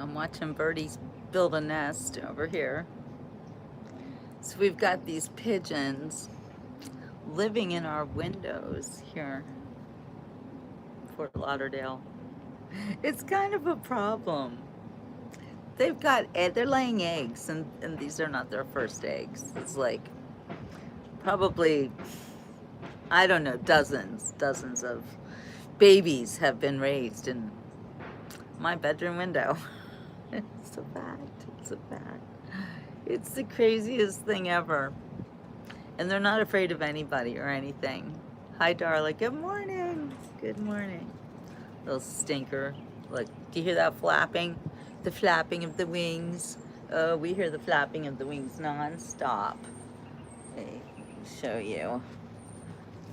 I'm watching birdies build a nest over here. So we've got these pigeons living in our windows here in Fort Lauderdale. It's kind of a problem. They're laying eggs, and these are not their first eggs. It's like probably, I don't know, dozens of babies have been raised in my bedroom window. It's a fact. It's a fact. It's the craziest thing ever. And they're not afraid of anybody or anything. Hi, Darla. Good morning. Good morning. Little stinker. Look, do you hear that flapping? The flapping of the wings. Oh, we hear the flapping of the wings non-stop. Hey, show you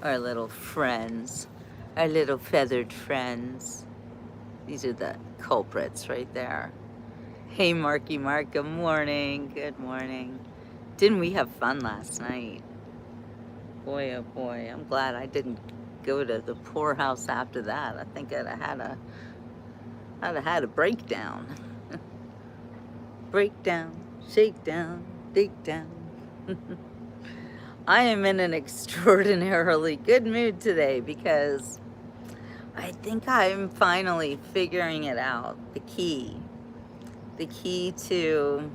our little friends. Our little feathered friends. These are the culprits right there. Hey, Marky Mark, good morning. Good morning. Didn't we have fun last night? Boy, oh boy, I'm glad I didn't go to the poorhouse after that. I think I'd have had a breakdown. Breakdown, shakedown, dig down. I am in an extraordinarily good mood today because I think I'm finally figuring it out. The key to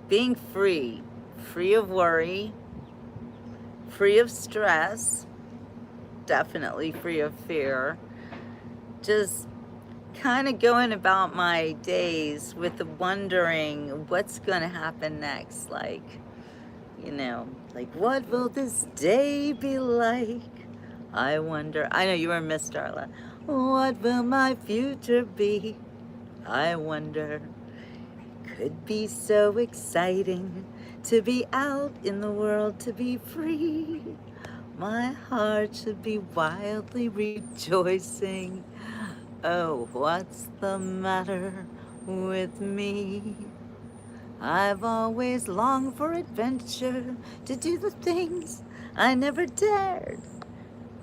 being free of worry, free of stress, definitely free of fear, just kind of going about my days with the wondering what's going to happen next. Like, like what will this day be like? I wonder. I know you were Miss Darla. What will my future be? I wonder. Could be so exciting to be out in the world, to be free. My heart should be wildly rejoicing. Oh, what's the matter with me? I've always longed for adventure, to do the things I never dared.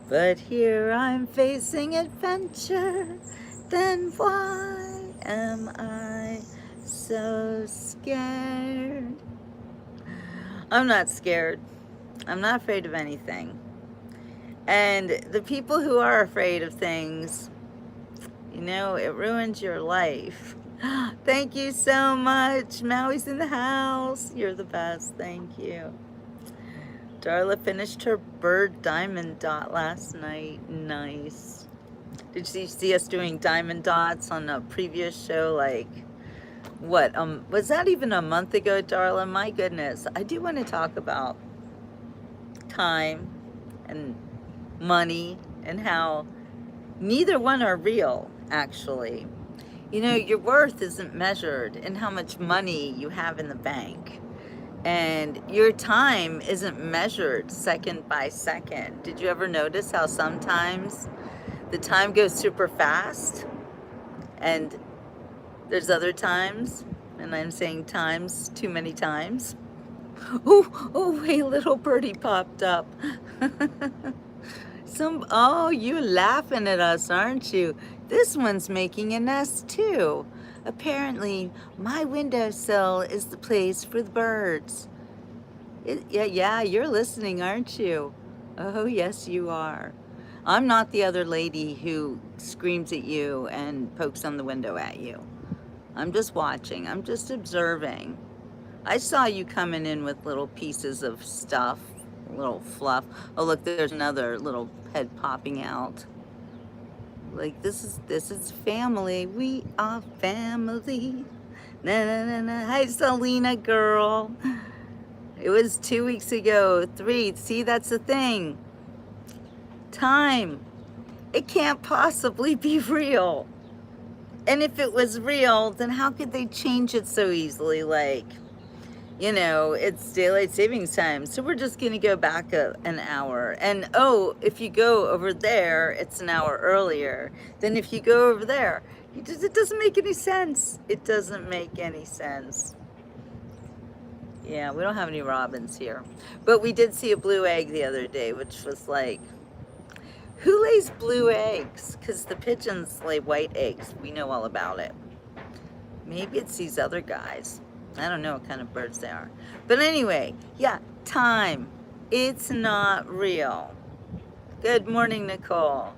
But here I'm facing adventure, then why am I so scared? I'm not scared. I'm not afraid of anything. And the people who are afraid of things, it ruins your life. Thank you so much. Maui's in the house. You're the best. Thank you. Darla finished her bird diamond dot last night. Nice. Did you see us doing diamond dots on a previous show? Like, what? Was that even a month ago, Darla? My goodness. I do want to talk about time and money and how neither one are real, actually. Your worth isn't measured in how much money you have in the bank. And your time isn't measured second by second. Did you ever notice how sometimes the time goes super fast? And there's other times, and I'm saying times too many times. Oh, a little birdie popped up. Oh, you laughing at us, aren't you? This one's making a nest too. Apparently, my windowsill is the place for the birds. Yeah, you're listening, aren't you? Oh, yes, you are. I'm not the other lady who screams at you and pokes on the window at you. I'm just watching. I'm just observing. I saw you coming in with little pieces of stuff, little fluff. Oh, look, there's another little head popping out. Like, this is family. We are family. Na na na na. Hi, Selena girl. It was 2 weeks ago. 3. See, that's the thing. Time. It can't possibly be real. And if it was real, then how could they change it so easily? Like, it's daylight savings time, so we're just going to go back an hour. And oh, if you go over there, it's an hour earlier than if you go over there. It doesn't make any sense. It doesn't make any sense. Yeah, we don't have any robins here. But we did see a blue egg the other day, which was like, who lays blue eggs? Because the pigeons lay white eggs. We know all about it. Maybe it's these other guys. I don't know what kind of birds they are. But anyway, yeah, time. It's not real. Good morning, Nicole.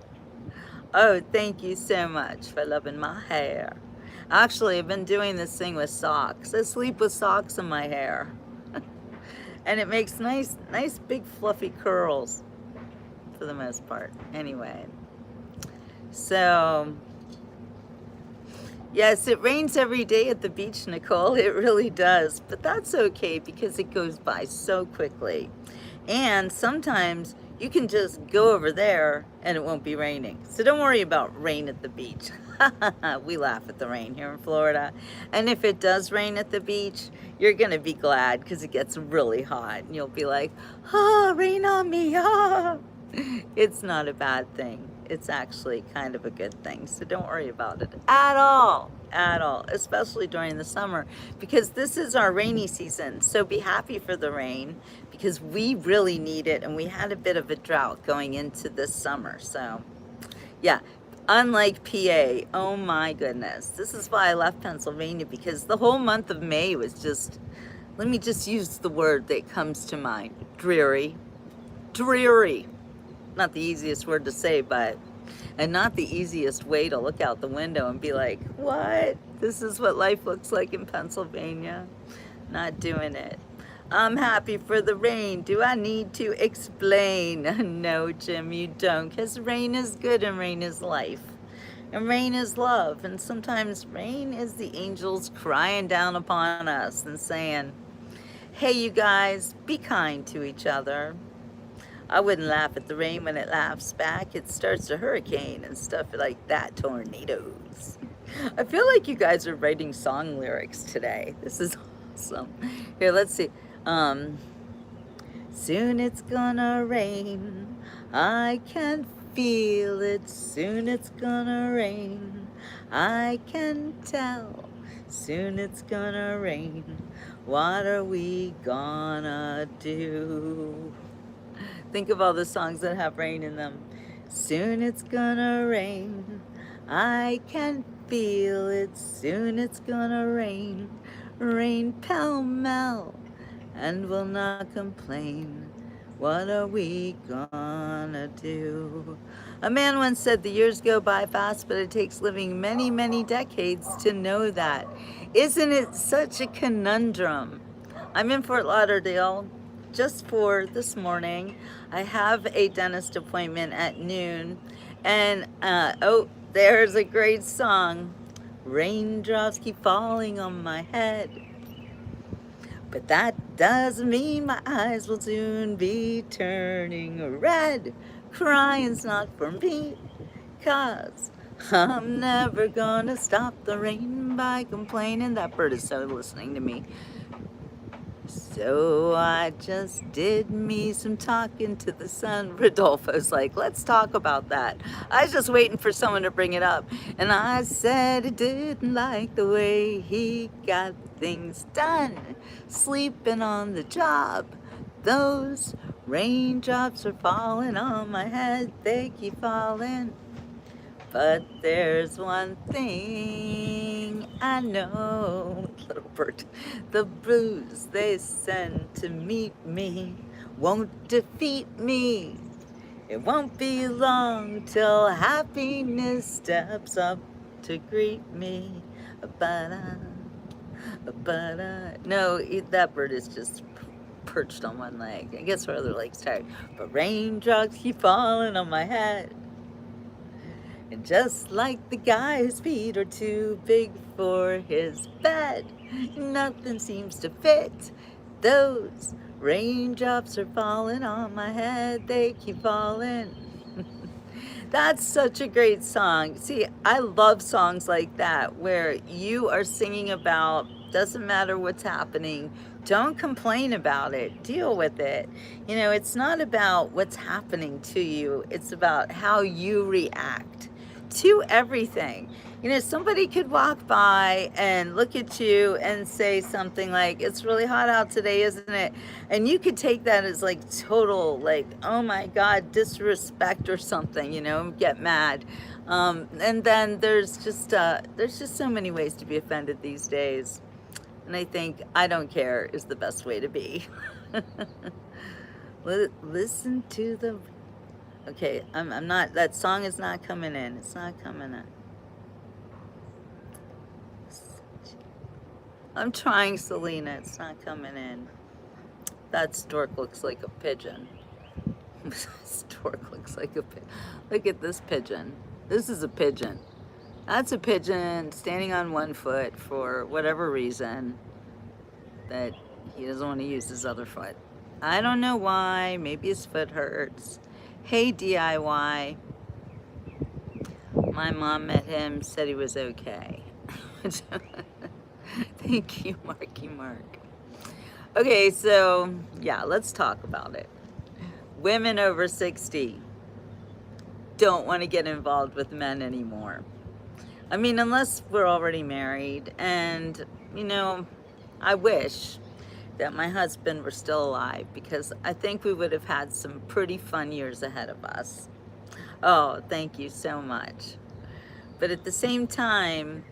Oh, thank you so much for loving my hair. Actually, I've been doing this thing with socks. I sleep with socks in my hair. And it makes nice big fluffy curls for the most part. Anyway, so yes, it rains every day at the beach, Nicole. It really does. But that's okay because it goes by so quickly. And sometimes you can just go over there and it won't be raining. So don't worry about rain at the beach. We laugh at the rain here in Florida. And if it does rain at the beach, you're going to be glad because it gets really hot. And you'll be like, oh, rain on me. Oh. It's not a bad thing. It's actually kind of a good thing. So don't worry about it at all, especially during the summer, because this is our rainy season. So be happy for the rain because we really need it. And we had a bit of a drought going into this summer. So yeah, unlike PA, oh my goodness. This is why I left Pennsylvania, because the whole month of May was just, let me just use the word that comes to mind, dreary. Dreary. Not the easiest word to say, but, and not the easiest way to look out the window and be like, what? This is what life looks like in Pennsylvania. Not doing it. I'm happy for the rain. Do I need to explain? No, Jim, you don't, because rain is good and rain is life. And rain is love. And sometimes rain is the angels crying down upon us and saying, hey, you guys, be kind to each other. I wouldn't laugh at the rain when it laughs back. It starts a hurricane and stuff like that, tornadoes. I feel like you guys are writing song lyrics today. This is awesome. Here, let's see. Soon it's gonna rain. I can feel it. Soon it's gonna rain. I can tell. Soon it's gonna rain. What are we gonna do? Think of all the songs that have rain in them. Soon it's gonna rain. I can feel it. Soon it's gonna rain. Rain pell-mell. And we'll not complain. What are we gonna do? A man once said the years go by fast, but it takes living many, many decades to know that. Isn't it such a conundrum? I'm in Fort Lauderdale just for this morning. I have a dentist appointment at noon, and oh, there's a great song. Raindrops keep falling on my head, but that doesn't mean my eyes will soon be turning red. Crying's not for me, 'cause I'm never gonna stop the rain by complaining. That bird is so listening to me. So I just did me some talking to the sun. Rodolfo's like, let's talk about that. I was just waiting for someone to bring it up. And I said I didn't like the way he got things done. Sleeping on the job. Those raindrops are falling on my head. They keep falling. But there's one thing I know, little bird, the blues they send to meet me won't defeat me. It won't be long till happiness steps up to greet me. No, that bird is just perched on one leg. I guess her other leg's tired. But raindrops keep falling on my head. And just like the guy whose feet are too big for his bed, nothing seems to fit. Those raindrops are falling on my head, they keep falling. That's such a great song. See, I love songs like that where you are singing about, doesn't matter what's happening, don't complain about it, deal with it. You know, it's not about what's happening to you, it's about how you react to everything. You know, somebody could walk by and look at you and say something like, it's really hot out today, isn't it? And you could take that as like total, like, oh my God, disrespect or something, you know, get mad. And then there's just so many ways to be offended these days. And I think I don't care is the best way to be. Listen to the. Okay, I'm not. That song is not coming in. It's not coming in. I'm trying, Selena. It's not coming in. That stork looks like a pigeon. Stork looks like a pigeon. Look at this pigeon. This is a pigeon. That's a pigeon standing on one foot for whatever reason that he doesn't want to use his other foot. I don't know why. Maybe his foot hurts. Hey, DIY. My mom met him, said he was okay. Thank you, Marky Mark. Okay, so yeah, let's talk about it. Women over 60 don't want to get involved with men anymore. I mean, unless we're already married. And, I wish that my husband were still alive, because I think we would have had some pretty fun years ahead of us. Oh, thank you so much. But at the same time,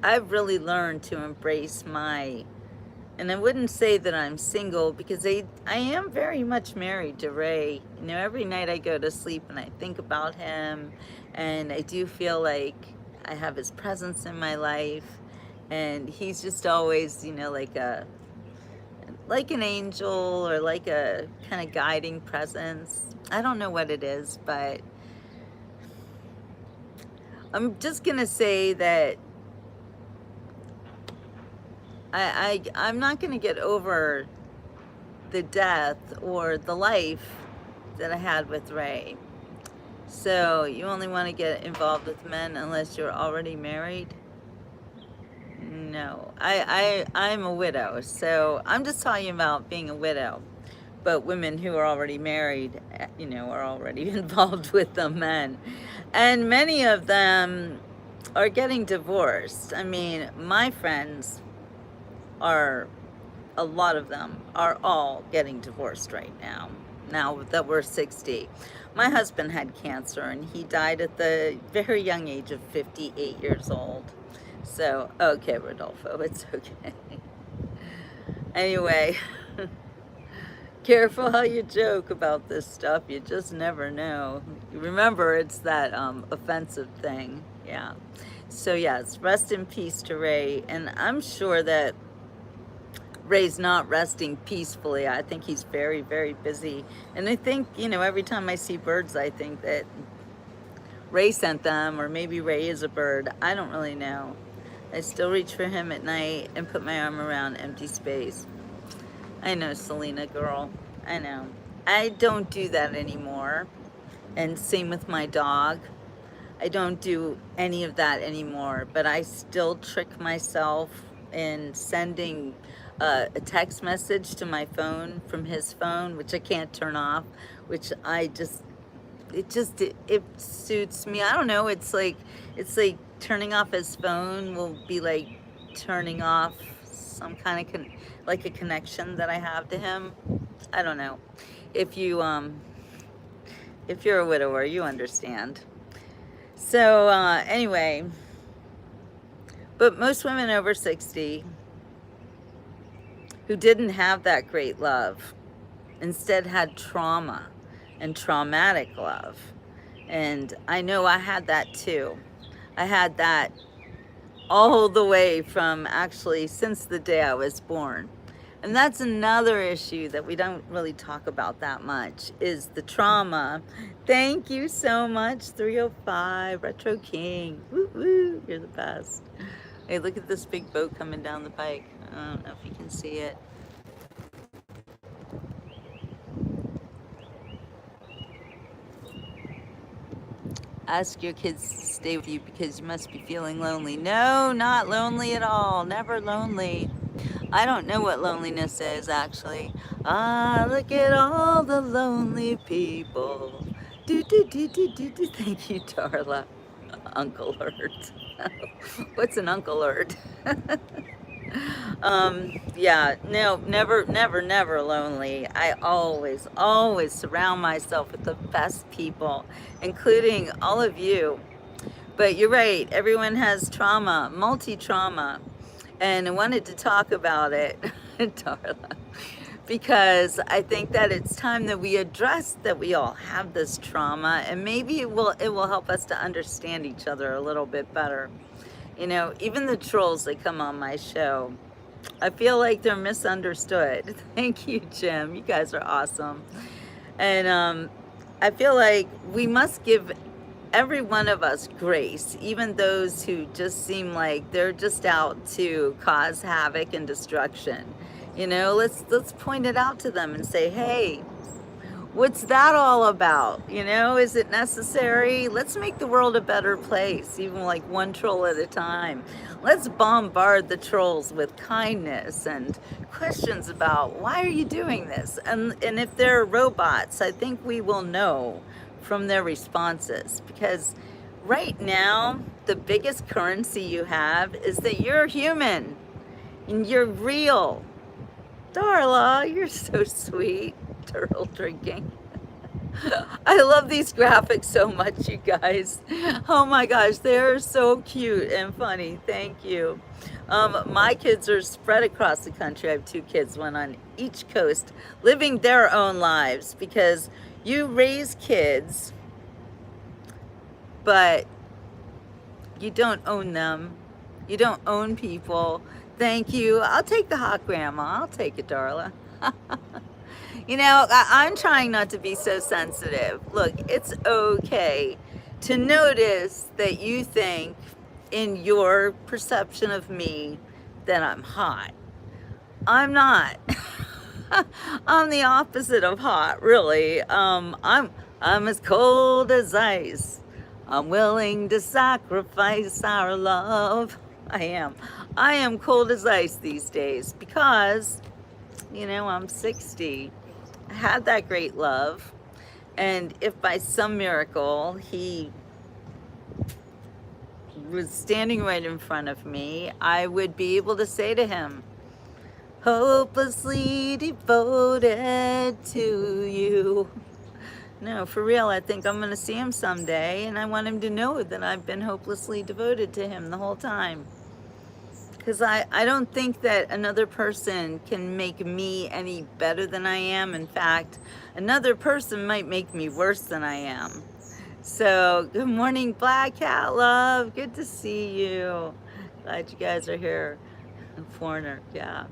I've really learned to embrace and I wouldn't say that I'm single, because I am very much married to Ray. Every night I go to sleep and I think about him, and I do feel like I have his presence in my life, and he's just always, like an angel, or like a kind of guiding presence. I don't know what it is, but I'm just gonna say that I'm not gonna get over the death or the life that I had with Ray. So you only want to get involved with men unless you're already married? No, I'm a widow, so I'm just talking about being a widow. But women who are already married, are already involved with the men. And many of them are getting divorced. I mean, my friends a lot of them are all getting divorced right now that we're 60. My husband had cancer, and he died at the very young age of 58 years old. So, okay, Rodolfo, it's okay. Anyway, careful how you joke about this stuff. You just never know. Remember, it's that offensive thing. Yeah. So, yes, rest in peace to Ray. And I'm sure that Ray's not resting peacefully. I think he's very, very busy. And I think, every time I see birds, I think that Ray sent them, or maybe Ray is a bird. I don't really know. I still reach for him at night and put my arm around empty space. I know, Selena girl. I know. I don't do that anymore. And same with my dog. I don't do any of that anymore. But I still trick myself in sending a text message to my phone from his phone, which I can't turn off, which it suits me. I don't know. It's like turning off his phone will be like turning off some kind of like a connection that I have to him. I don't know. If you're a widower, you understand. So anyway, but most women over 60 who didn't have that great love instead had trauma and traumatic love. And I know I had that too. I had that all the way from actually since the day I was born. And that's another issue that we don't really talk about that much, is the trauma. Thank you so much, 305 Retro King. Woo woo, you're the best. Hey, look at this big boat coming down the pike. I don't know if you can see it. Ask your kids to stay with you because you must be feeling lonely. No, not lonely at all. Never lonely. I don't know what loneliness is, actually. Ah, look at all the lonely people. Do, do, do, do, do, do. Thank you, Darla. Uncle Ert. What's an Uncle Ert? Yeah, no, never, never, never lonely. I always, always surround myself with the best people, including all of you. But you're right, everyone has trauma, multi-trauma. And I wanted to talk about it, Darla, because I think that it's time that we address that we all have this trauma, and maybe it will help us to understand each other a little bit better. You know, even the trolls that come on my show, I feel like they're misunderstood. Thank you, Jim. You guys are awesome. And I feel like we must give every one of us grace, even those who just seem like they're just out to cause havoc and destruction. You know, let's point it out to them and say, hey, what's that all about? You know, is it necessary? Let's make the world a better place, even like one troll at a time. Let's bombard the trolls with kindness and questions about why are you doing this? And if they're robots, I think we will know from their responses, because right now the biggest currency you have is that you're human and you're real. Darla, you're so sweet. Turtle drinking. I love these graphics so much, you guys. Oh my gosh, they're so cute and funny. Thank you. My kids are spread across the country. I have two kids, one on each coast, living their own lives, because you raise kids, but you don't own them. You don't own people. Thank you. I'll take the hot grandma. I'll take it, Darla. You know, I'm trying not to be so sensitive. Look, it's okay to notice that you think in your perception of me that I'm hot. I'm not. I'm the opposite of hot, really. I'm as cold as ice. I'm willing to sacrifice our love. I am. I am cold as ice these days because, you know, I'm 60. I had that great love. And if by some miracle he was standing right in front of me, I would be able to say to him, hopelessly devoted to you. No, for real, I think I'm going to see him someday, and I want him to know that I've been hopelessly devoted to him the whole time. Because I don't think that another person can make me any better than I am. In fact, another person might make me worse than I am. So, good morning, Black Cat Love. Good to see you. Glad you guys are here. Foreigner, yeah.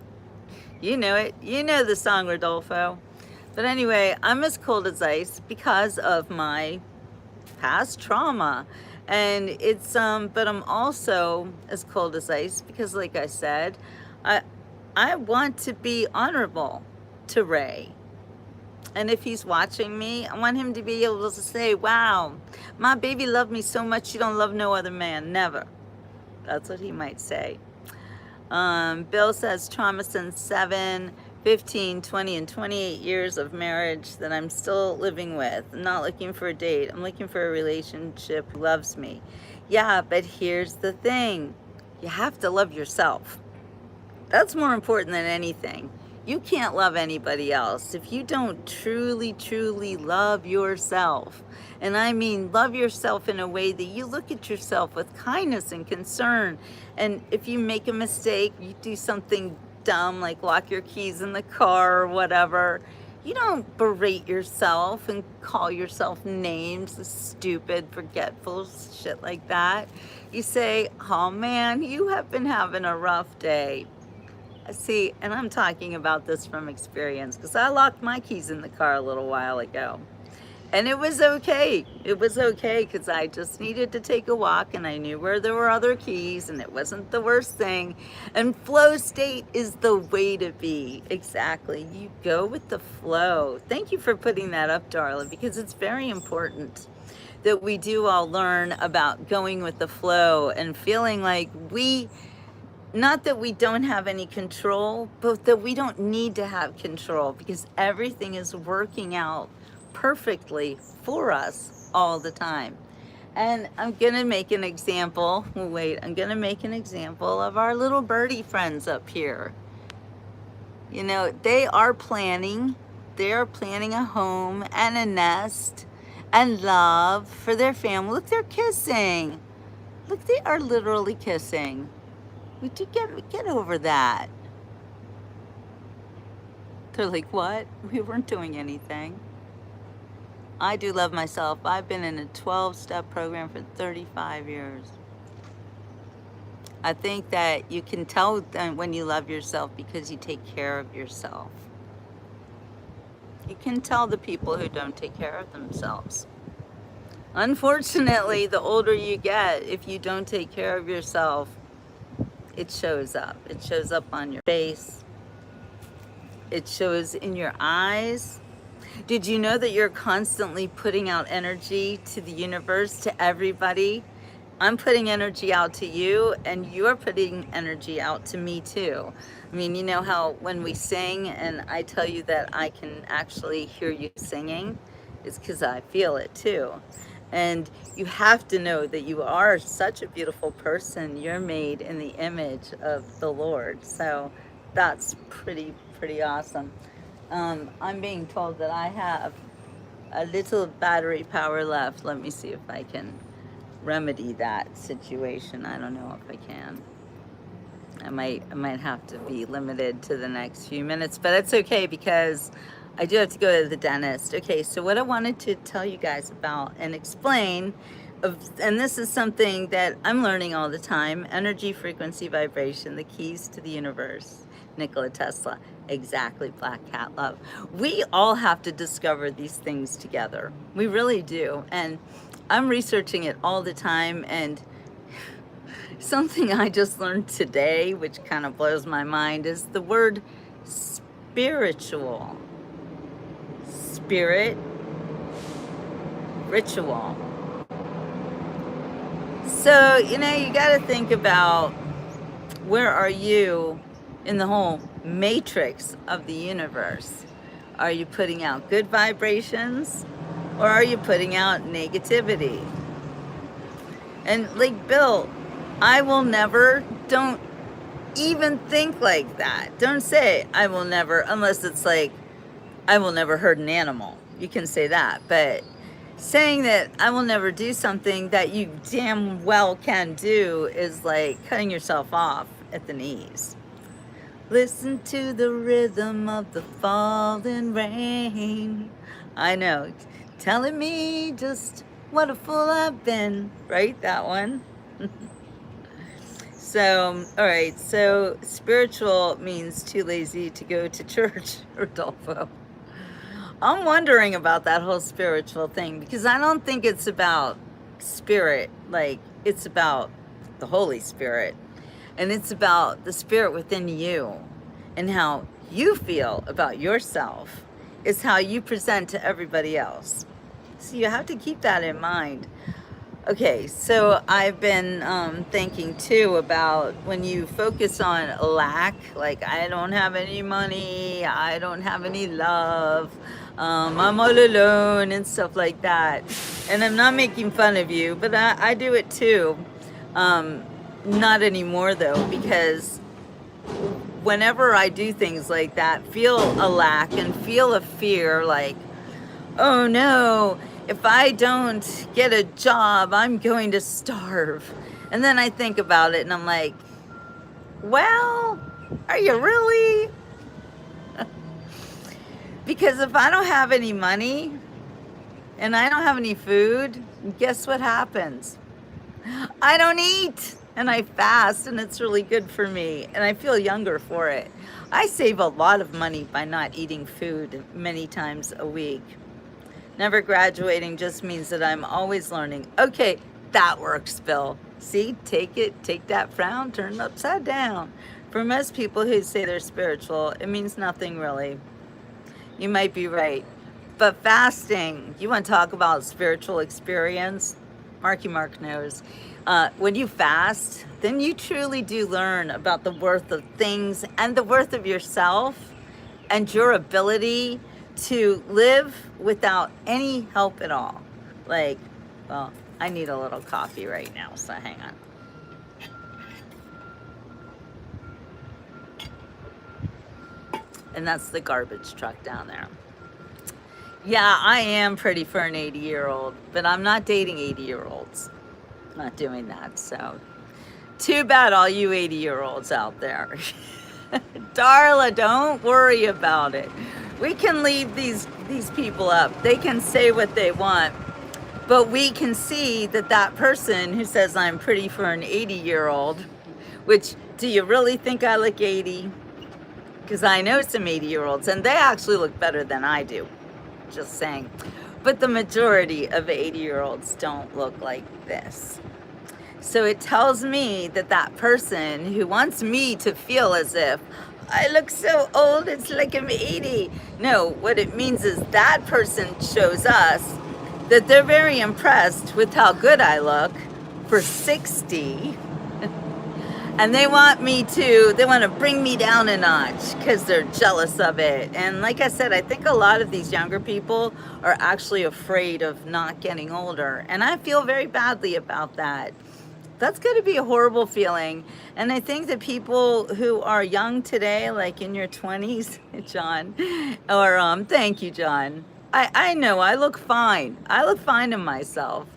You know it. You know the song, Rodolfo. But anyway, I'm as cold as ice because of my past trauma. And it's but I'm also as cold as ice because, like I said, I want to be honorable to Ray. And if he's watching me, I want him to be able to say, wow, my baby loved me so much she don't love no other man, never. That's what he might say. Bill says trauma since 7, 15, 20, and 28 years of marriage that I'm still living with. I'm not looking for a date. I'm looking for a relationship who loves me. Yeah, but here's the thing. You have to love yourself. That's more important than anything. You can't love anybody else if you don't truly, truly love yourself. And I mean, love yourself in a way that you look at yourself with kindness and concern. And if you make a mistake, you do something dumb like lock your keys in the car or whatever, you don't berate yourself and call yourself names, stupid, forgetful, shit like that. You say, oh man, you have been having a rough day. See, and I'm talking about this from experience because I locked my keys in the car a little while ago. And it was okay. It was okay because I just needed to take a walk and I knew where there were other keys and it wasn't the worst thing. And flow state is the way to be. Exactly. You go with the flow. Thank you for putting that up, Darla, because it's very important that we do all learn about going with the flow and feeling like not that we don't have any control, but that we don't need to have control because everything is working out perfectly for us all the time. And I'm gonna make an example. I'm gonna make an example of our little birdie friends up here. You know, they are planning a home and a nest and love for their family. Look, they're kissing. Look, they are literally kissing. We do get over that. They're like, what? We weren't doing anything. I do love myself. I've been in a 12-step program for 35 years. I think that you can tell when you love yourself because you take care of yourself. You can tell the people who don't take care of themselves. Unfortunately, the older you get, if you don't take care of yourself, it shows up. It shows up on your face. It shows in your eyes. Did you know that you're constantly putting out energy to the universe, to everybody? I'm putting energy out to you, and you're putting energy out to me too. I mean, you know how when we sing and I tell you that I can actually hear you singing? It's because I feel it too. And you have to know that you are such a beautiful person. You're made in the image of the Lord. So that's pretty awesome. I'm being told that I have a little battery power left. Let me see if I can remedy that situation. I don't know if I can. I might have to be limited to the next few minutes, but it's okay because I do have to go to the dentist. Okay, so what I wanted to tell you guys about and explain, and this is something that I'm learning all the time: energy, frequency, vibration, the keys to the universe. Nikola Tesla. Exactly, Black Cat Love. We all have to discover these things together. We really do. And I'm researching it all the time, and something I just learned today, which kind of blows my mind, is the word spiritual. Spirit, ritual. So, you know, you got to think about, where are you in the whole matrix of the universe? Are you putting out good vibrations, or are you putting out negativity? And like Bill, I will never, don't even think like that. Don't say I will never, unless it's like, I will never hurt an animal. You can say that, but saying that I will never do something that you damn well can do is like cutting yourself off at the knees. Listen to the rhythm of the falling rain. I know, telling me just what a fool I've been. Right, that one. So, all right, so spiritual means too lazy to go to church, Rodolfo. I'm wondering about that whole spiritual thing, because I don't think it's about spirit, like it's about the Holy Spirit, and it's about the spirit within you and how you feel about yourself is how you present to everybody else. So you have to keep that in mind. Okay, so I've been thinking too about when you focus on lack, like I don't have any money, I don't have any love, I'm all alone and stuff like that. And I'm not making fun of you, but I do it too. Not anymore though, because whenever I do things like that, feel a lack and feel a fear like, oh no, if I don't get a job, I'm going to starve. And then I think about it and I'm like, well, are you really? Because if I don't have any money and I don't have any food, guess what happens? I don't eat and I fast, and it's really good for me and I feel younger for it. I save a lot of money by not eating food many times a week. Never graduating just means that I'm always learning. Okay, that works, Bill. See, take that frown, turn it upside down. For most people who say they're spiritual, it means nothing really. You might be right. But fasting, you want to talk about spiritual experience? Marky Mark knows. When you fast, then you truly do learn about the worth of things and the worth of yourself and your ability to live without any help at all. Like, well, I need a little coffee right now, so hang on. And that's the garbage truck down there. Yeah, I am pretty for an 80-year-old, but I'm not dating 80-year-olds. Not doing that. So too bad, all you 80-year-olds out there. Darla, don't worry about it. We can leave these people up. They can say what they want, but we can see that that person who says I'm pretty for an 80-year-old, which, do you really think I look 80? Because I know some 80-year-olds, and they actually look better than I do. Just saying. But the majority of 80-year-olds don't look like this. So it tells me that that person who wants me to feel as if I look so old, it's like I'm 80. No, what it means is that person shows us that they're very impressed with how good I look for 60. And they want to bring me down a notch because they're jealous of it. And like I said, I think a lot of these younger people are actually afraid of not getting older. And I feel very badly about that. That's going to be a horrible feeling. And I think that people who are young today, like in your 20s, John, or thank you, John. I know I look fine. I look fine in myself.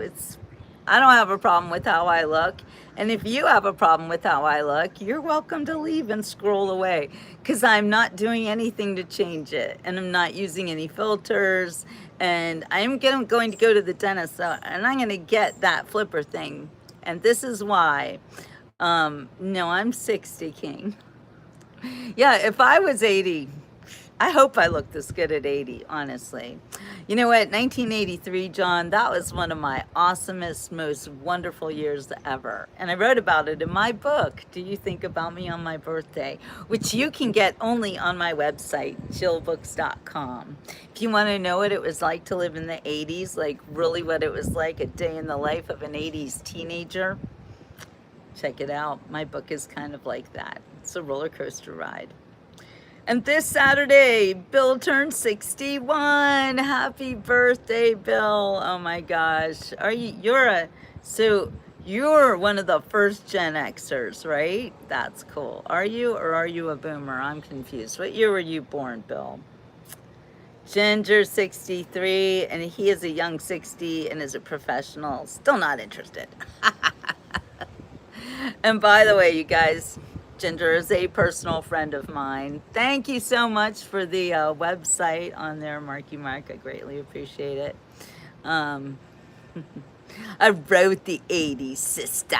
I don't have a problem with how I look. And if you have a problem with how I look, you're welcome to leave and scroll away, because I'm not doing anything to change it. And I'm not using any filters. And I'm going to go to the dentist, and I'm going to get that flipper thing. And this is why. No, I'm 60, King. Yeah, if I was 80, I hope I look this good at 80, honestly. You know what? 1983, John, that was one of my awesomest, most wonderful years ever. And I wrote about it in my book, Do You Think About Me on My Birthday, which you can get only on my website, jillbooks.com. If you want to know what it was like to live in the 80s, like really what it was like, a day in the life of an 80s teenager, check it out. My book is kind of like that. It's a roller coaster ride. And this Saturday, Bill turned 61. Happy birthday, Bill. Oh my gosh. You're one of the first Gen Xers, right? That's cool. Are you, or are you a boomer? I'm confused. What year were you born, Bill? Ginger, 63, and he is a young 60 and is a professional. Still not interested. And by the way, you guys, Ginger is a personal friend of mine. Thank you so much for the website on there, Marky Mark. I greatly appreciate it. I wrote the 80s, sister.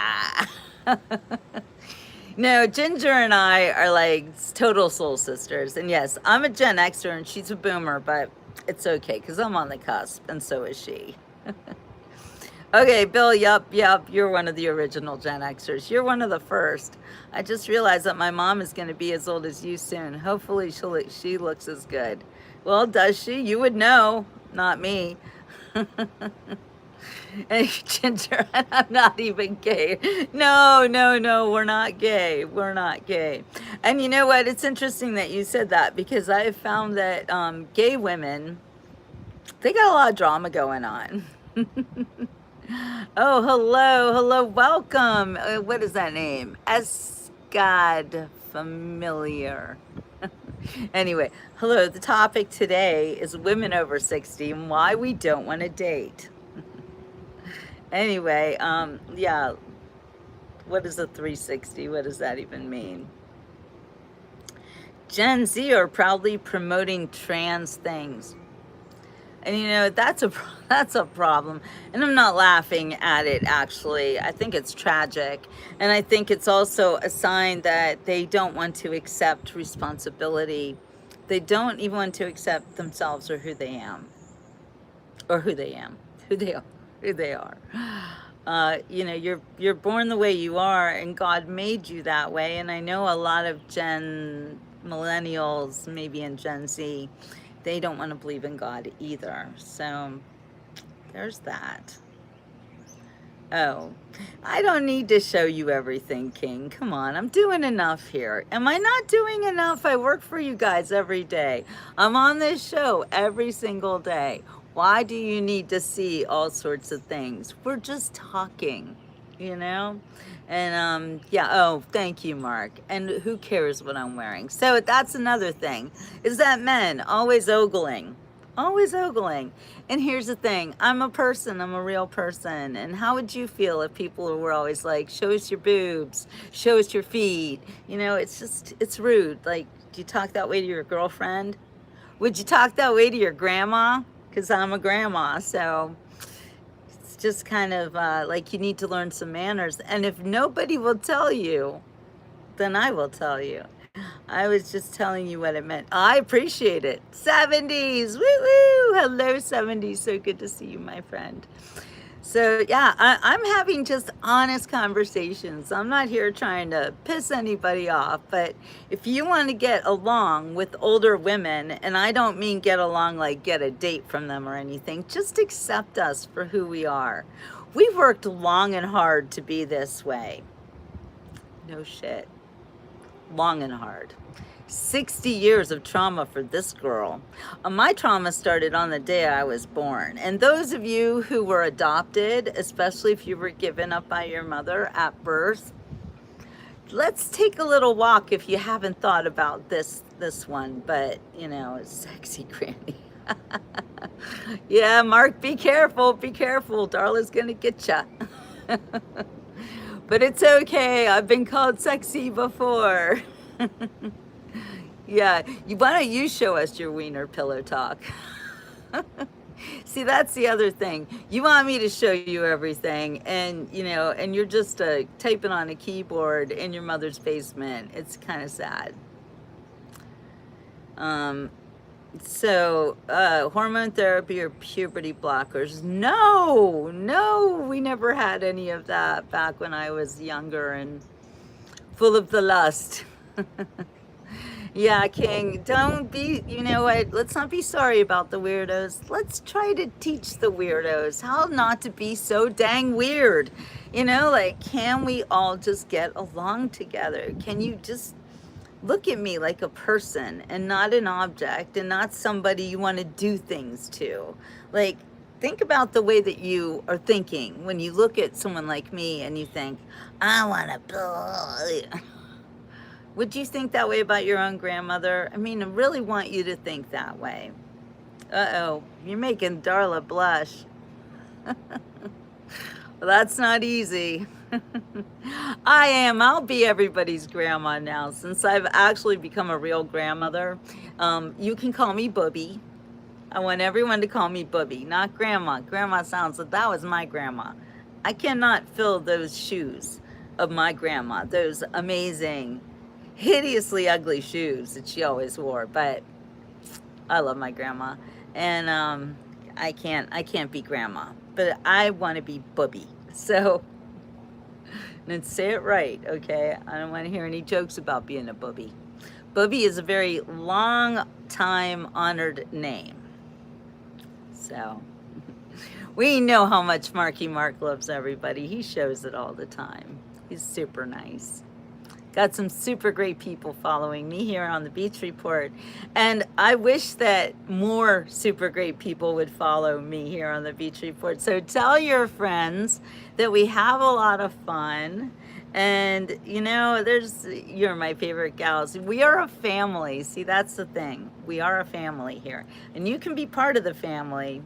No, Ginger and I are like total soul sisters. And yes, I'm a Gen Xer and she's a boomer, but it's okay because I'm on the cusp and so is she. Okay, Bill, yep, you're one of the original Gen Xers. You're one of the first. I just realized that my mom is going to be as old as you soon. Hopefully she looks as good. Well, does she? You would know, not me. Hey, Ginger, I'm not even gay. No, we're not gay. We're not gay. And you know what? It's interesting that you said that, because I have found that gay women, they got a lot of drama going on. Oh, hello, welcome. What is that name? Escad Familiar. Anyway, hello. The topic today is women over 60 and why we don't want to date. Anyway, yeah. What is a 360? What does that even mean? Gen Z are proudly promoting trans things. And you know, that's a problem. And I'm not laughing at it, actually. I think it's tragic. And I think it's also a sign that they don't want to accept responsibility. They don't even want to accept themselves or who they am. Or who they are. You know, you're born the way you are, and God made you that way. And I know a lot of millennials, maybe in Gen Z, they don't want to believe in God either. So there's that. Oh, I don't need to show you everything, King. Come on, I'm doing enough here. Am I not doing enough? I work for you guys every day. I'm on this show every single day. Why do you need to see all sorts of things? We're just talking, you know? And yeah, oh, thank you, Mark. And who cares what I'm wearing? So that's another thing, is that men always ogling. Always ogling. And here's the thing, I'm a person, I'm a real person. And how would you feel if people were always like, show us your boobs, show us your feet? You know, it's just, it's rude. Like, do you talk that way to your girlfriend? Would you talk that way to your grandma? Because I'm a grandma, so it's just kind of like you need to learn some manners. And if nobody will tell you, then I will tell you. I was just telling you what it meant. I appreciate it. 70s, woo woo. Hello, 70s. So good to see you, my friend. So yeah, I'm having just honest conversations. I'm not here trying to piss anybody off, but if you want to get along with older women, and I don't mean get along like get a date from them or anything, just accept us for who we are. We've worked long and hard to be this way. No shit. Long and hard. 60 years of trauma for this girl. My trauma started on the day I was born. And those of you who were adopted, especially if you were given up by your mother at birth, let's take a little walk if you haven't thought about this one, but you know, sexy granny. Yeah, Mark, be careful, be careful. Darla's gonna get ya. But it's okay, I've been called sexy before. Yeah, why don't you show us your wiener pillow talk? See, that's the other thing. You want me to show you everything, and you know, and you're just typing on a keyboard in your mother's basement. It's kind of sad. So hormone therapy or puberty blockers? No, no, we never had any of that back when I was younger and full of the lust. Yeah, King, don't be, you know what, let's not be sorry about the weirdos. Let's try to teach the weirdos how not to be so dang weird. You know, like, can we all just get along together? Can you just look at me like a person and not an object and not somebody you want to do things to? Like, think about the way that you are thinking when you look at someone like me and you think, I want to... Would you think that way about your own grandmother? I mean, I really want you to think that way. Uh-oh, you're making Darla blush. Well, that's not easy. I'll be everybody's grandma now since I've actually become a real grandmother. You can call me Booby. I want everyone to call me Booby, not Grandma. Grandma sounds like that was my grandma. I cannot fill those shoes of my grandma, those amazing, hideously ugly shoes that she always wore. But I love my grandma, and I can't be grandma, but I want to be Booby. So let's say it right, okay? I don't want to hear any jokes about being a Booby. Booby is a very long time honored name. So we know how much Marky Mark loves everybody. He shows it all the time. He's super nice. Got some super great people following me here on the Beach Report. And I wish that more super great people would follow me here on the Beach Report. So tell your friends that we have a lot of fun. And, you know, you're my favorite gals. We are a family. See, that's the thing. We are a family here. And you can be part of the family,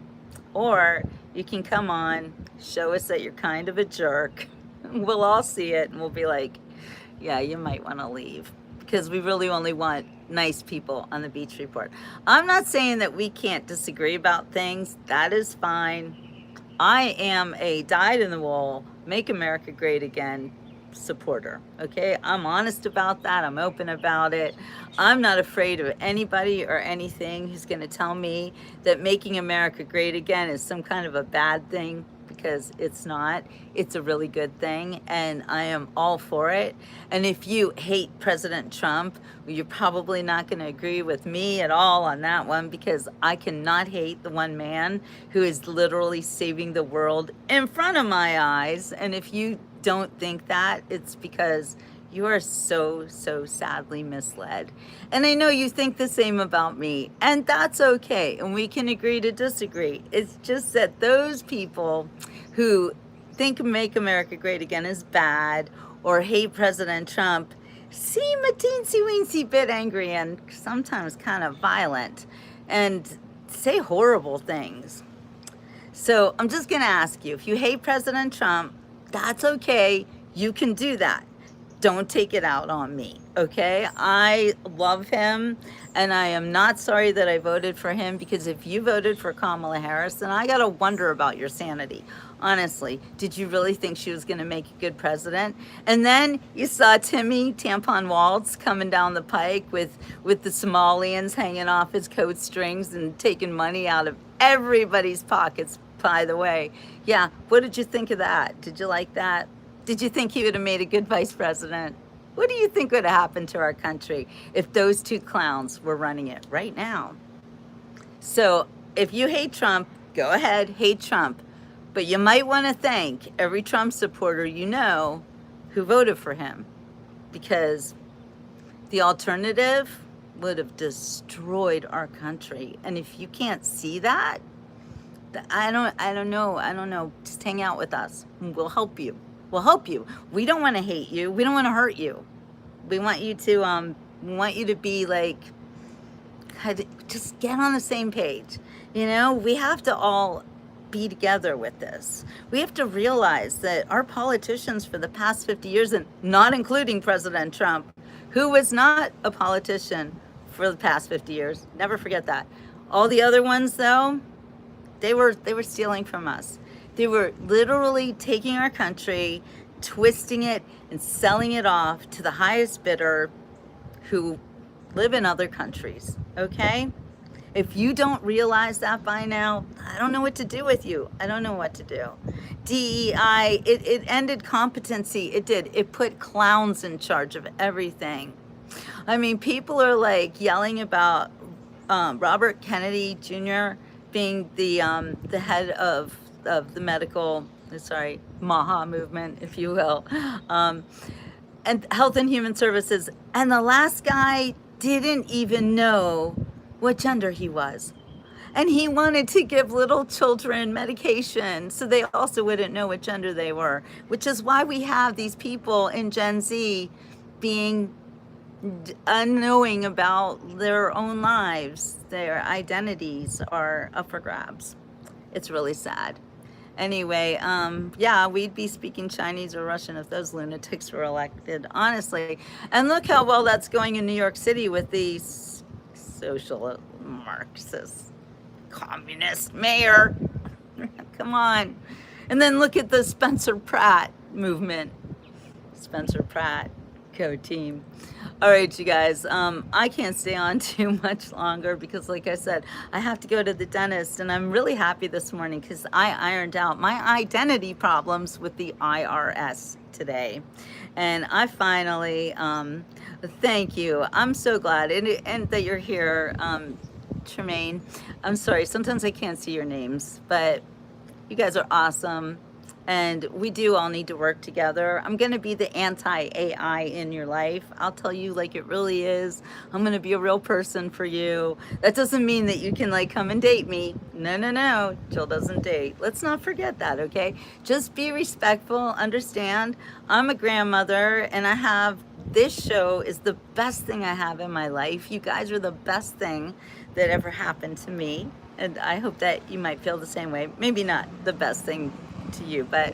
or you can come on, show us that you're kind of a jerk. We'll all see it and we'll be like, yeah, you might want to leave, because we really only want nice people on the Beach Report. I'm not saying that we can't disagree about things. That is fine. I am a dyed-in-the-wool, make America great again supporter, okay? I'm honest about that. I'm open about it. I'm not afraid of anybody or anything who's going to tell me that making America great again is some kind of a bad thing, because it's not. It's a really good thing, and I am all for it. And if you hate President Trump, well, you're probably not going to agree with me at all on that one, because I cannot hate the one man who is literally saving the world in front of my eyes. And if you don't think that, it's because you are so sadly misled. And I know you think the same about me, and that's okay. And we can agree to disagree. It's just that those people who think Make America Great Again is bad or hate President Trump seem a teensy-weensy bit angry and sometimes kind of violent. And say horrible things. So I'm just going to ask you, if you hate President Trump, that's okay. You can do that. Don't take it out on me, okay? I love him, and I am not sorry that I voted for him, because if you voted for Kamala Harris, then I got to wonder about your sanity. Honestly, did you really think she was going to make a good president? And then you saw Timmy Tampon Waltz coming down the pike with the Somalians hanging off his coat strings and taking money out of everybody's pockets, by the way. Yeah, what did you think of that? Did you like that? Did you think he would have made a good vice president? What do you think would have happened to our country if those two clowns were running it right now? So if you hate Trump, go ahead, hate Trump. But you might want to thank every Trump supporter you know who voted for him, because the alternative would have destroyed our country. And if you can't see that, I don't know. Just hang out with us. We'll help you. We'll help you. We don't want to hate you. We don't want to hurt you. We want you to be like, just get on the same page. You know, we have to all be together with this. We have to realize that our politicians for the past 50 years, and not including President Trump, who was not a politician for the past 50 years, never forget that. All the other ones, though, they were stealing from us. They were literally taking our country, twisting it, and selling it off to the highest bidder who live in other countries, okay? If you don't realize that by now, I don't know what to do with you. I don't know what to do. DEI, it ended competency. It did. It put clowns in charge of everything. I mean, people are like yelling about Robert Kennedy Jr. being the head of the MAHA movement, if you will, and Health and Human Services. And the last guy didn't even know what gender he was. And he wanted to give little children medication so they also wouldn't know what gender they were, which is why we have these people in Gen Z being unknowing about their own lives. Their identities are up for grabs. It's really sad. Anyway, yeah, we'd be speaking Chinese or Russian if those lunatics were elected, honestly. And look how well that's going in New York City with the social Marxist communist mayor. Come on. And then look at the Spencer Pratt movement. Spencer Pratt, go team. All right, you guys, I can't stay on too much longer because, like I said, I have to go to the dentist, and I'm really happy this morning because I ironed out my identity problems with the IRS today. And I finally, thank you. I'm so glad and that you're here, Tremaine. I'm sorry, sometimes I can't see your names, but you guys are awesome. And we do all need to work together. I'm going to be the anti-AI in your life. I'll tell you like it really is. I'm going to be a real person for you. That doesn't mean that you can like come and date me. No. Jill doesn't date. Let's not forget that, okay? Just be respectful. Understand, I'm a grandmother, and I have this show is the best thing I have in my life. You guys are the best thing that ever happened to me. And I hope that you might feel the same way. Maybe not the best thing to you, but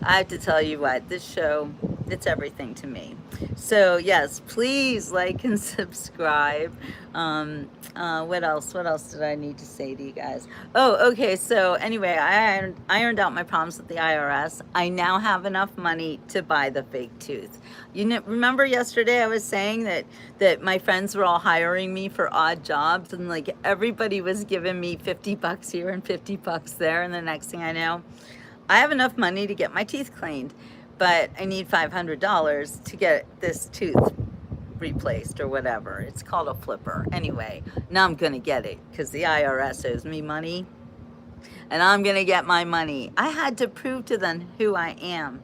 I have to tell you what, this show, it's everything to me. So yes, please like and subscribe. What else did I need to say to you guys? Oh, okay, so anyway, I ironed out my problems with the IRS. I now have enough money to buy the fake tooth. You know, remember yesterday I was saying that my friends were all hiring me for odd jobs, and like everybody was giving me $50 here and $50 there, and the next thing I know, I have enough money to get my teeth cleaned, but I need $500 to get this tooth replaced or whatever. It's called a flipper. Anyway, now I'm going to get it because the IRS owes me money, and I'm going to get my money. I had to prove to them who I am,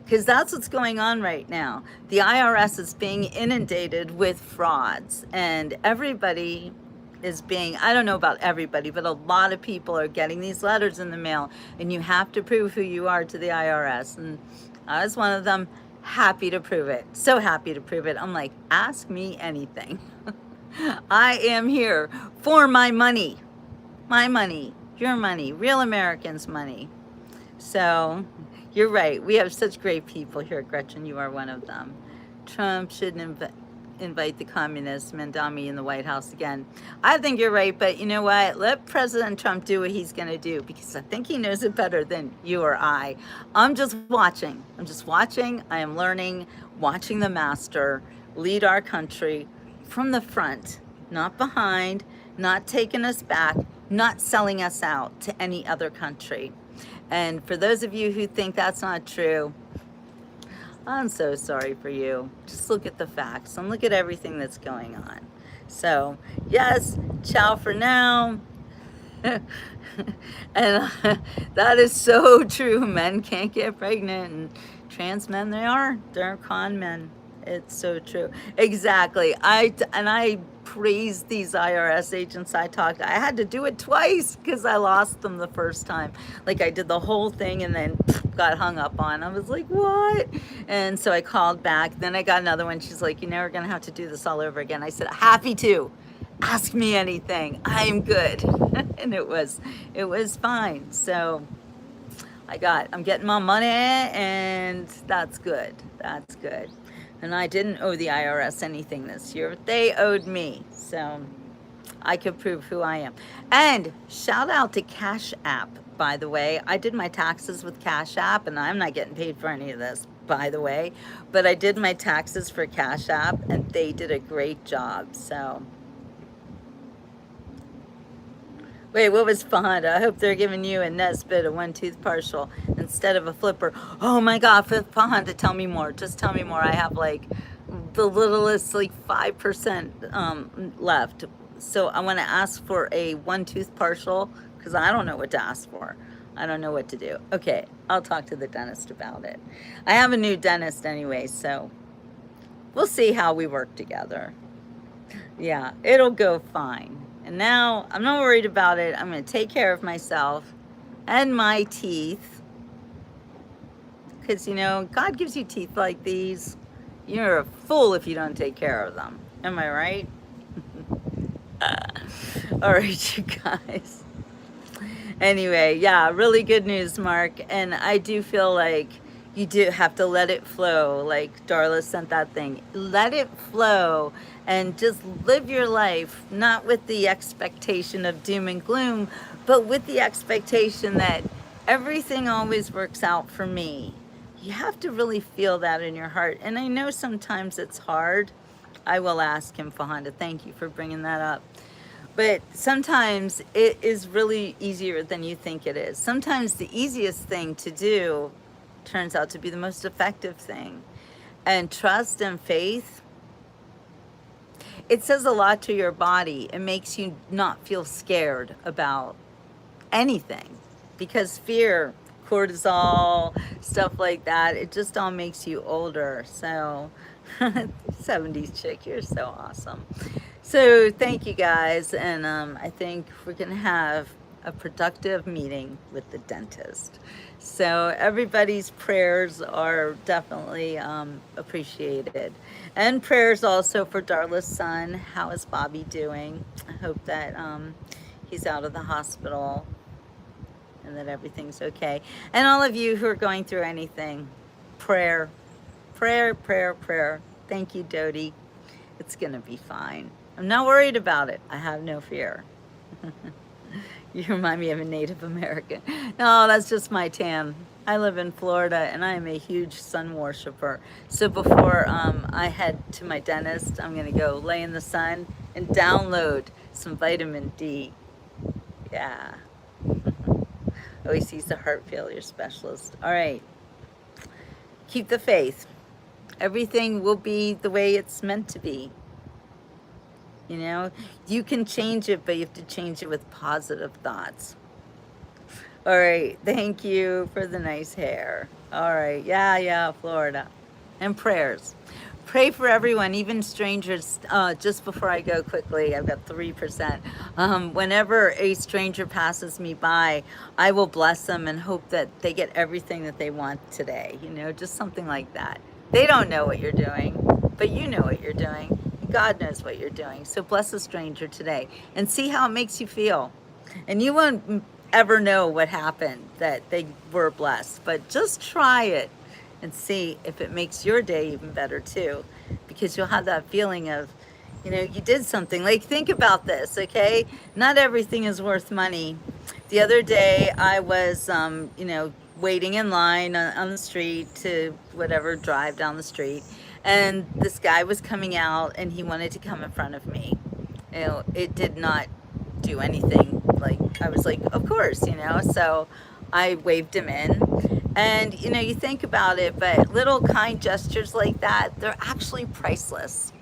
because that's what's going on right now. The IRS is being inundated with frauds, and everybody is being, I don't know about everybody, but a lot of people are getting these letters in the mail, and you have to prove who you are to the IRS. And I was one of them, happy to prove it. So happy to prove it. I'm like, ask me anything. I am here for my money. My money, your money, real Americans' money. So you're right. We have such great people here, Gretchen. You are one of them. Trump shouldn't invite the communist Mandami in the White House again. I think you're right, but you know what? Let President Trump do what he's going to do because I think he knows it better than you or I. I'm just watching. I'm just watching. I am learning, watching the master lead our country from the front, not behind, not taking us back, not selling us out to any other country. And for those of you who think that's not true, I'm so sorry for you. Just look at the facts and look at everything that's going on. So, yes, ciao for now. And that is so true. Men can't get pregnant, and trans men, they're con men. It's so true. Exactly. I praise these IRS agents I talked to. I had to do it twice because I lost them the first time. Like I did the whole thing and then got hung up on. I was like, what? And so I called back. Then I got another one. She's like, you're never going to have to do this all over again. I said, happy to. Ask me anything. I'm good. And it was fine. So I'm getting my money, and that's good. That's good. And I didn't owe the IRS anything this year. They owed me. So I could prove who I am. And shout out to Cash App, by the way. I did my taxes with Cash App, and I'm not getting paid for any of this, by the way. But I did my taxes for Cash App, and they did a great job. So, wait, what was Fonda? I hope they're giving you a Nesbitt, a one-tooth partial, instead of a flipper. Oh my God, Fonda, tell me more. Just tell me more. I have like the littlest, like 5% left. So I want to ask for a one-tooth partial because I don't know what to ask for. I don't know what to do. Okay, I'll talk to the dentist about it. I have a new dentist anyway, so we'll see how we work together. Yeah, it'll go fine. And now I'm not worried about it. I'm going to take care of myself and my teeth. Because, you know, God gives you teeth like these. You're a fool if you don't take care of them. Am I right? All right, you guys. Anyway, yeah, really good news, Mark. And I do feel like you do have to let it flow. Like Darla sent that thing. Let it flow and just live your life, not with the expectation of doom and gloom, but with the expectation that everything always works out for me. You have to really feel that in your heart. And I know sometimes it's hard. I will ask him, Fahanda. Thank you for bringing that up. But sometimes it is really easier than you think it is. Sometimes the easiest thing to do turns out to be the most effective thing. And trust and faith, it says a lot to your body. It makes you not feel scared about anything because fear, cortisol, stuff like that, it just all makes you older. So 70s chick, you're so awesome. So thank you guys, and I think we're gonna have a productive meeting with the dentist. So everybody's prayers are definitely appreciated. And prayers also for Darla's son. How is Bobby doing? I hope that he's out of the hospital and that everything's okay. And all of you who are going through anything, prayer, prayer, prayer, prayer. Thank you, Dodie. It's gonna be fine. I'm not worried about it. I have no fear. You remind me of a Native American. No, that's just my tan. I live in Florida and I am a huge sun worshiper. So before I head to my dentist, I'm gonna go lay in the sun and download some vitamin D. Yeah. OEC's the heart failure specialist. All right. Keep the faith. Everything will be the way it's meant to be. You know, you can change it, but you have to change it with positive thoughts. All right. Thank you for the nice hair. All right. Yeah, Florida. And prayers. Pray for everyone, even strangers. Just before I go quickly, I've got 3%. Whenever a stranger passes me by, I will bless them and hope that they get everything that they want today. You know, just something like that. They don't know what you're doing, but you know what you're doing. God knows what you're doing. So bless a stranger today and see how it makes you feel. And you won't ever know what happened, that they were blessed. But just try it and see if it makes your day even better too. Because you'll have that feeling of, you know, you did something. Like, think about this, okay? Not everything is worth money. The other day, I was, you know, waiting in line on the street to whatever, drive down the street. And this guy was coming out and he wanted to come in front of me. You know, it did not do anything. Like, I was like, of course, you know. So I waved him in. And, you know, you think about it, but little kind gestures like that, they're actually priceless.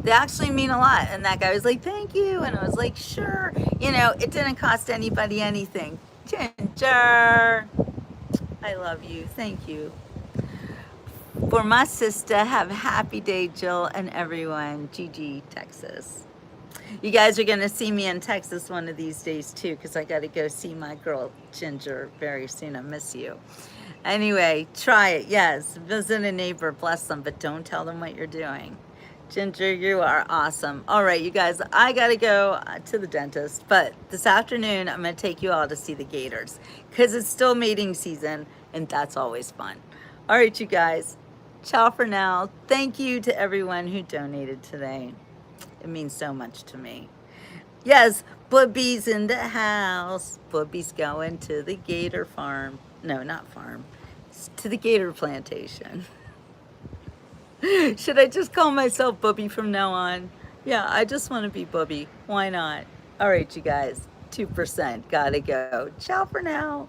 They actually mean a lot. And that guy was like, thank you. And I was like, sure. You know, it didn't cost anybody anything. Ginger, I love you. Thank you. For my sister, have a happy day, Jill, and everyone. Gigi, Texas. You guys are going to see me in Texas one of these days, too, because I got to go see my girl, Ginger, very soon. I miss you. Anyway, try it. Yes, visit a neighbor, bless them, but don't tell them what you're doing. Ginger, you are awesome. All right, you guys, I got to go to the dentist, but this afternoon, I'm going to take you all to see the gators because it's still mating season, and that's always fun. All right, you guys, ciao for now. Thank you to everyone who donated today. It means so much to me. Yes, Bubby's in the house. Bubby's going to the gator farm. No, not farm. It's to the gator plantation. Should I just call myself Bubby from now on? Yeah, I just want to be Bubby. Why not? All right, you guys. 2%. Gotta go. Ciao for now.